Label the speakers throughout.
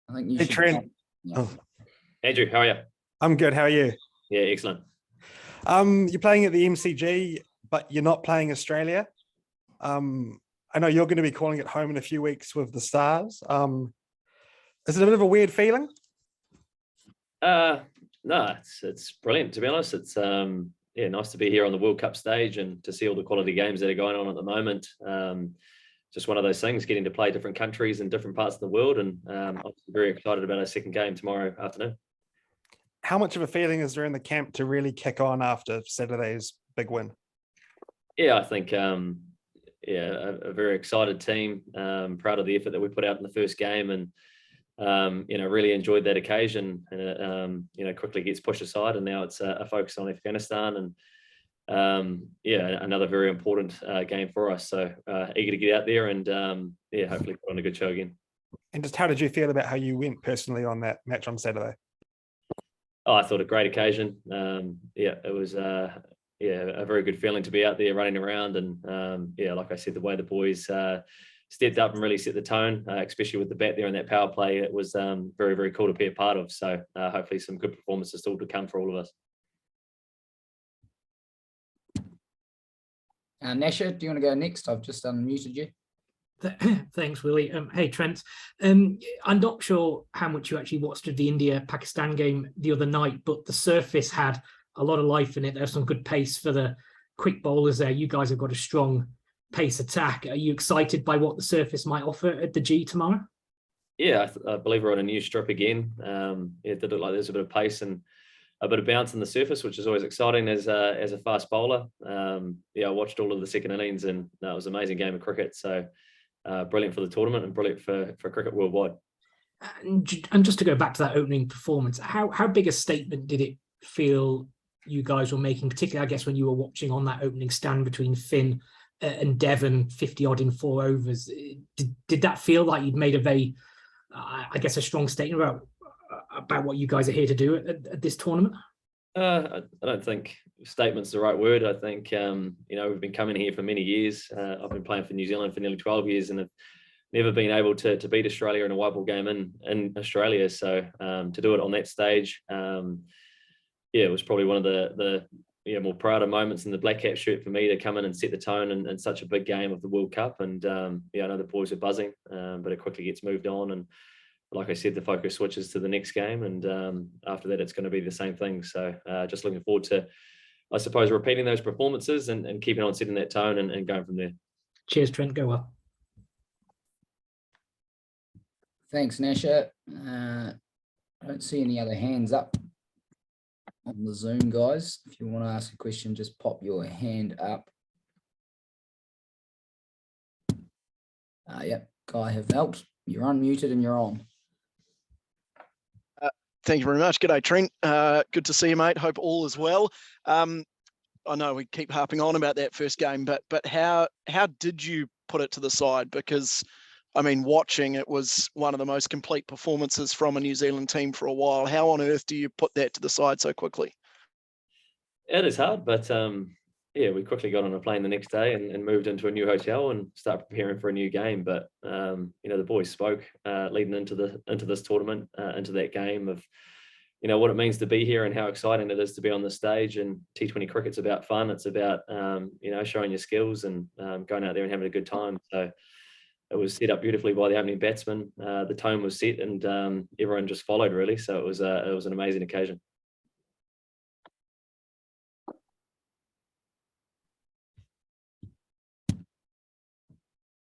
Speaker 1: I think you
Speaker 2: Hey,
Speaker 1: should.
Speaker 2: Trent.
Speaker 1: Yeah.
Speaker 2: Oh,
Speaker 3: Andrew, how are you?
Speaker 2: I'm good. How are you?
Speaker 3: Yeah, excellent.
Speaker 2: You're playing at the MCG, you're playing at the MCG, but you're not playing Australia. I know you're going to be calling it home in a few weeks with the Stars. Is it a bit of a weird feeling?
Speaker 3: No, it's brilliant, to be honest. It's nice to be here on the World Cup stage and to see all the quality games that are going on at the moment. Just one of those things, getting to play different countries and different parts of the world, and I'm very excited about our second game tomorrow afternoon.
Speaker 2: How much of a feeling is there in the camp to really kick on after Saturday's big win?
Speaker 3: Yeah, I think a very excited team. Proud of the effort that we put out in the first game, and really enjoyed that occasion. And quickly gets pushed aside, and now it's a focus on Afghanistan, and another very important game for us. So eager to get out there and hopefully put on a good show again.
Speaker 2: And just how did you feel about how you went personally on that match on Saturday?
Speaker 3: Oh, I thought a great occasion. It was a very good feeling to be out there running around, and like I said, the way the boys stepped up and really set the tone, especially with the bat there in that power play, it was very, very cool to be a part of. So hopefully some good performances still to come for all of us.
Speaker 1: Nasha, do you want to go next? I've just unmuted you.
Speaker 4: Thanks, Willie. Hey, Trent. I'm not sure how much you actually watched of the India-Pakistan game the other night, but the surface had a lot of life in it. There's some good pace for the quick bowlers there. You guys have got a strong pace attack. Are you excited by what the surface might offer at the G tomorrow?
Speaker 3: Yeah, I believe we're on a new strip again. It did look like there's a bit of pace and a bit of bounce in the surface, which is always exciting as a fast bowler. I watched all of the second innings, and it was an amazing game of cricket. So brilliant for the tournament and brilliant for cricket worldwide.
Speaker 4: And just to go back to that opening performance, how big a statement did it feel you guys were making, particularly, I guess, when you were watching on that opening stand between Finn and Devon, 50 odd in 4 overs? Did that feel like you'd made a very, I guess, a strong statement about what you guys are here to do at this tournament?
Speaker 3: I don't think statement's the right word. I think, we've been coming here for many years. I've been playing for New Zealand for nearly 12 years and have never been able to beat Australia in a white ball game in Australia. So to do it on that stage, it was probably one of the more prouder moments in the black cap shirt for me to come in and set the tone in such a big game of the World Cup. And I know the boys are buzzing, but it quickly gets moved on. And like I said, the focus switches to the next game, and after that, it's going to be the same thing. So just looking forward to, I suppose, repeating those performances and keeping on setting that tone and going from there.
Speaker 4: Cheers, Trent. Go well.
Speaker 1: Thanks, Nasha. I don't see any other hands up on the Zoom, guys. If you want to ask a question, just pop your hand up. Yep, Guy Havelt, you're unmuted and you're on.
Speaker 5: Thank you very much. G'day, Trent. Good to see you, mate. Hope all is well. I know we keep harping on about that first game, but how did you put it to the side? Because, I mean, watching it was one of the most complete performances from a New Zealand team for a while. How on earth do you put that to the side so quickly?
Speaker 3: It is hard, but we quickly got on a plane the next day and moved into a new hotel and started preparing for a new game. But the boys spoke leading into this tournament, into that game of what it means to be here and how exciting it is to be on the stage. And T20 cricket's about fun. It's about showing your skills and going out there and having a good time. So it was set up beautifully by the opening batsman. The tone was set, and everyone just followed really. So it was an amazing occasion.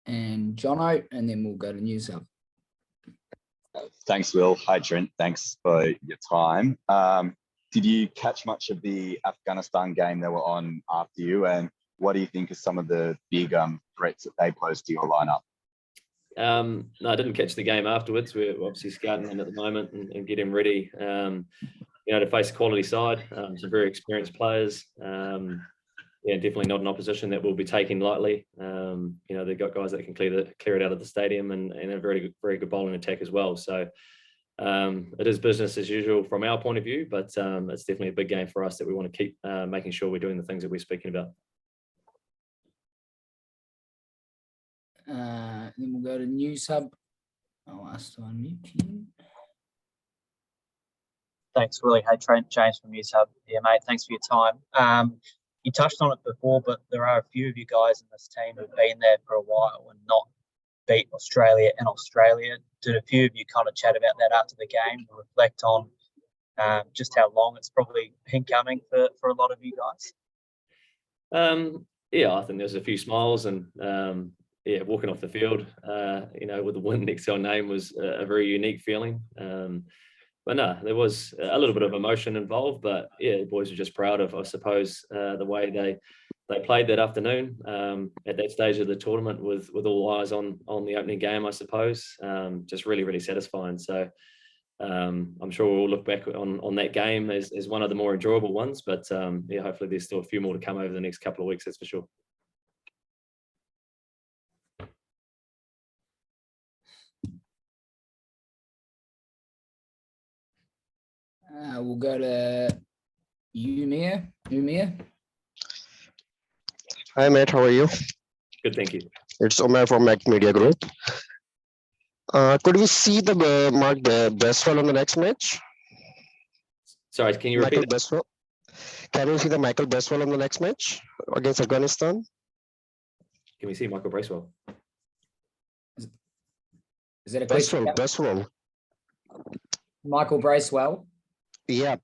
Speaker 1: And Jono, and then we'll go to News Hub.
Speaker 6: Thanks, Will. Hi, Trent. Thanks for your time. Did you catch much of the Afghanistan game that were on after you? And what do you think are some of the big threats that they pose to your lineup?
Speaker 3: No, I didn't catch the game afterwards. We're obviously scouting them at the moment and getting ready, to face a quality side. Some very experienced players. Definitely not an opposition that we'll be taking lightly. They've got guys that can clear it out of the stadium and a very, very good bowling attack as well. So it is business as usual from our point of view, but it's definitely a big game for us that we want to keep making sure we're doing the things that we're speaking about.
Speaker 1: Then we'll go to News Hub. I'll ask to unmute you.
Speaker 7: Thanks, Willie. Hey, Trent, James from News Hub here, mate. Thanks for your time. You touched on it before, but there are a few of you guys in this team who've been there for a while and not beat Australia in Australia. Did a few of you kind of chat about that after the game and reflect on just how long it's probably been coming for a lot of you guys?
Speaker 3: Yeah, I think there's a few smiles and yeah, walking off the field, you know, with the win next to our name was a very unique feeling. But no, there was a little bit of emotion involved, but yeah, the boys were just proud of, I suppose, the way they played that afternoon at that stage of the tournament with all eyes on the opening game, I suppose. Just really, really satisfying. So I'm sure we'll look back on that game as one of the more enjoyable ones, but yeah, hopefully there's still a few more to come over the next couple of weeks, that's for sure.
Speaker 1: We'll go to Umir.
Speaker 8: Hi, mate. How are you?
Speaker 3: Good, thank you.
Speaker 8: It's Omar from Mac Media Group. Could we see the Mark Bestwell on the next match?
Speaker 3: Sorry, can you repeat
Speaker 8: Michael
Speaker 3: that?
Speaker 8: Bestwell. Can we see the Michael Bestwell on the next match against Afghanistan?
Speaker 3: Can we see Michael Bracewell?
Speaker 1: Is that a question?
Speaker 8: Bestwell.
Speaker 1: Michael Bracewell.
Speaker 8: Yeah.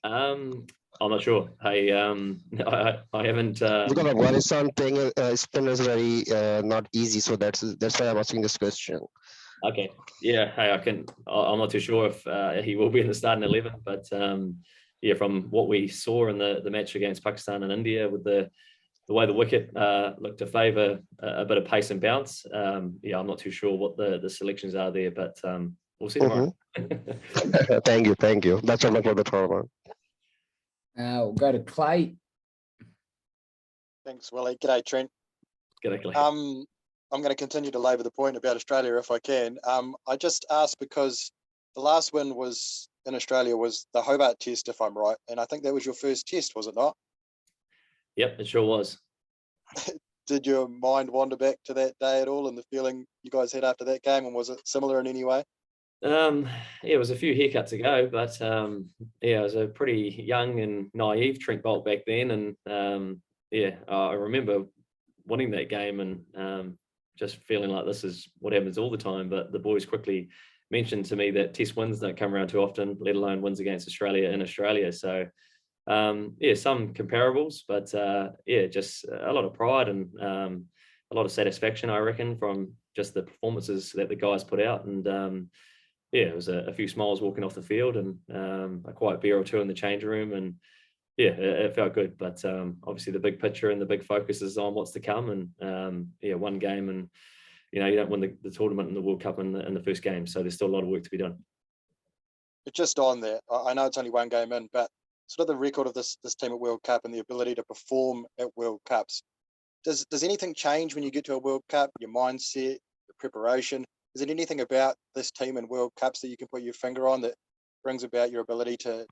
Speaker 3: I'm not sure. Hey, I haven't.
Speaker 8: Because Afghanistan playing spin is very not easy, so that's why I'm asking this question.
Speaker 3: Okay. Yeah. Hey, I'm not too sure if he will be in the starting 11, but yeah, from what we saw in the match against Pakistan and India, with the way the wicket looked to favour a bit of pace and bounce, yeah, I'm not too sure what the selections are there, but we'll see tomorrow.
Speaker 8: Thank you. That's all about the tournament.
Speaker 1: We'll go to Clay.
Speaker 9: Thanks, Willie. G'day, Trent.
Speaker 3: G'day, Clay.
Speaker 9: I'm going to continue to labour the point about Australia if I can. I just asked because the last win was in Australia was the Hobart Test, if I'm right, and I think that was your first test, was it not?
Speaker 3: Yep, it sure was.
Speaker 9: Did your mind wander back to that day at all and the feeling you guys had after that game, and was it similar in any way?
Speaker 3: Yeah, it was a few haircuts ago, but yeah, I was a pretty young and naive Trent Boult back then, and yeah, I remember winning that game and just feeling like this is what happens all the time. But the boys quickly mentioned to me that test wins don't come around too often, let alone wins against Australia in Australia. So yeah, some comparables, but yeah, just a lot of pride and a lot of satisfaction, I reckon, from just the performances that the guys put out. And yeah, it was a few smiles walking off the field and a quiet beer or two in the change room. And yeah, it felt good. But obviously the big picture and the big focus is on what's to come. And yeah, one game, and you know, you don't win the tournament and the World Cup in the first game. So there's still a lot of work to be done.
Speaker 9: But just on that, I know it's only one game in, but sort of the record of this team at World Cup and the ability to perform at World Cups, does anything change when you get to a World Cup? Your mindset, the preparation? Is there anything about this team and World Cups that you can put your finger on that brings about your ability to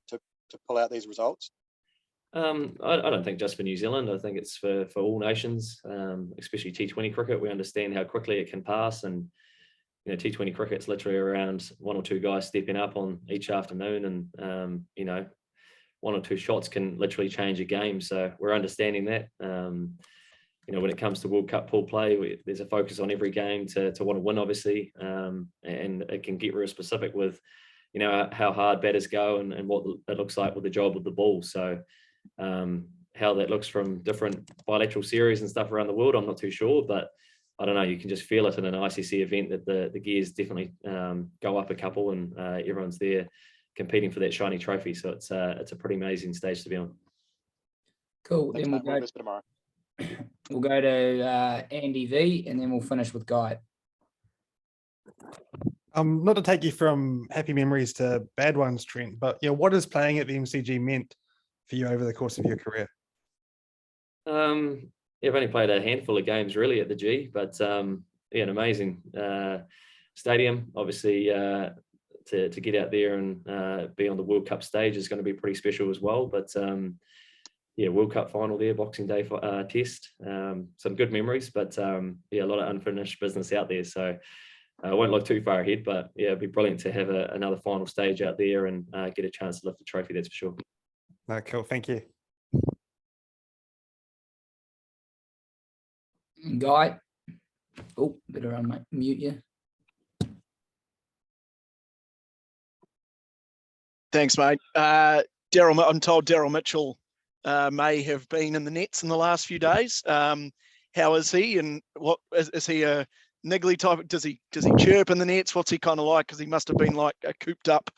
Speaker 9: pull out these results?
Speaker 3: I don't think just for New Zealand. I think it's for all nations, especially T20 cricket. We understand how quickly it can pass, and you know, T20 cricket's literally around one or two guys stepping up on each afternoon, and you know, one or two shots can literally change a game. So we're understanding that. You know, when it comes to World Cup pool play, there's a focus on every game to want to win, obviously, and it can get real specific with, you know, how hard batters go and what it looks like with the job with the ball. So how that looks from different bilateral series and stuff around the world, I'm not too sure, but I don't know, you can just feel it in an ICC event that the gears definitely go up a couple, and everyone's there competing for that shiny trophy. So it's a pretty amazing stage to be on.
Speaker 1: Cool.
Speaker 9: Thanks,
Speaker 1: Then
Speaker 9: mate. We'll visit tomorrow.
Speaker 1: we'll go to Andy V, and then we'll finish with Guy.
Speaker 2: Not to take you from happy memories to bad ones, Trent, but yeah, what has playing at the MCG meant for you over the course of your career?
Speaker 3: Yeah, I've only played a handful of games really at the G, but yeah, an amazing stadium. Obviously, to get out there and be on the World Cup stage is going to be pretty special as well. But yeah, World Cup final there, Boxing Day test. Some good memories, but yeah, a lot of unfinished business out there. So I won't look too far ahead, but yeah, it'd be brilliant to have another final stage out there and get a chance to lift the trophy. That's for sure.
Speaker 2: No, cool. Thank you.
Speaker 1: Guy. Oh, better mute you.
Speaker 5: Thanks, mate. Daryl, I'm told Daryl Mitchell may have been in the nets in the last few days. How is he, and what is he a niggly type? Does he chirp in the nets? What's he kind of like? Because he must have been like a cooped up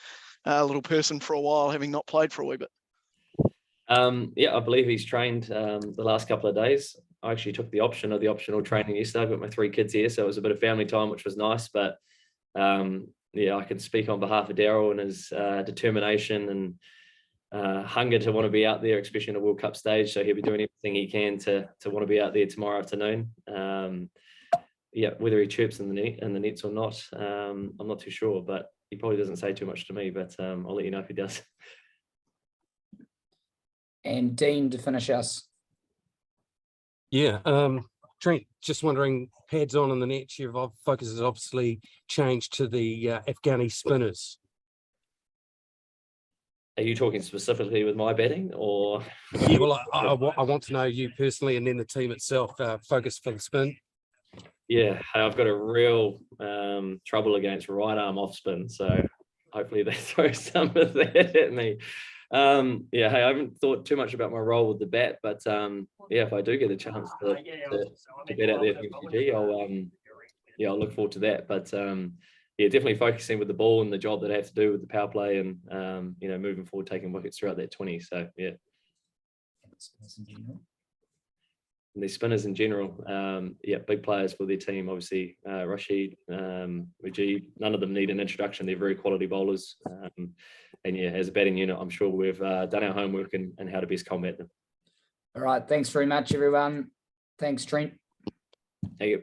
Speaker 5: little person for a while, having not played for a wee bit.
Speaker 3: Yeah, I believe he's trained the last couple of days. I actually took the optional training yesterday. I've got my 3 kids here, so it was a bit of family time, which was nice. But yeah, I can speak on behalf of Daryl and his determination and hunger to want to be out there, especially in a World Cup stage. So he'll be doing everything he can to want to be out there tomorrow afternoon. Yeah, whether he chirps in the nets or not, I'm not too sure. But he probably doesn't say too much to me. But I'll let you know if he does.
Speaker 1: And Dean to finish us.
Speaker 10: Yeah, Trent, just wondering, pads on in the net, your focus has obviously changed to the Afghani spinners.
Speaker 3: Are you talking specifically with my batting, or?
Speaker 10: Yeah, well, I want to know you personally, and then the team itself, focus for the spin.
Speaker 3: Yeah, I've got a real trouble against right arm off spin, so hopefully they throw some of that at me. Yeah, hey, I haven't thought too much about my role with the bat, but yeah, if I do get a chance to get out there for MCG, I'll look forward to that. But yeah, definitely focusing with the ball and the job that I have to do with the power play, and moving forward, taking wickets throughout that 20. So yeah. And the spinners in general, yeah, big players for their team. Obviously, Rashid, Mujib, none of them need an introduction. They're very quality bowlers. And yeah, as a batting unit, I'm sure we've done our homework and how to best combat them.
Speaker 1: All right. Thanks very much, everyone. Thanks, Trent.
Speaker 3: Thank you.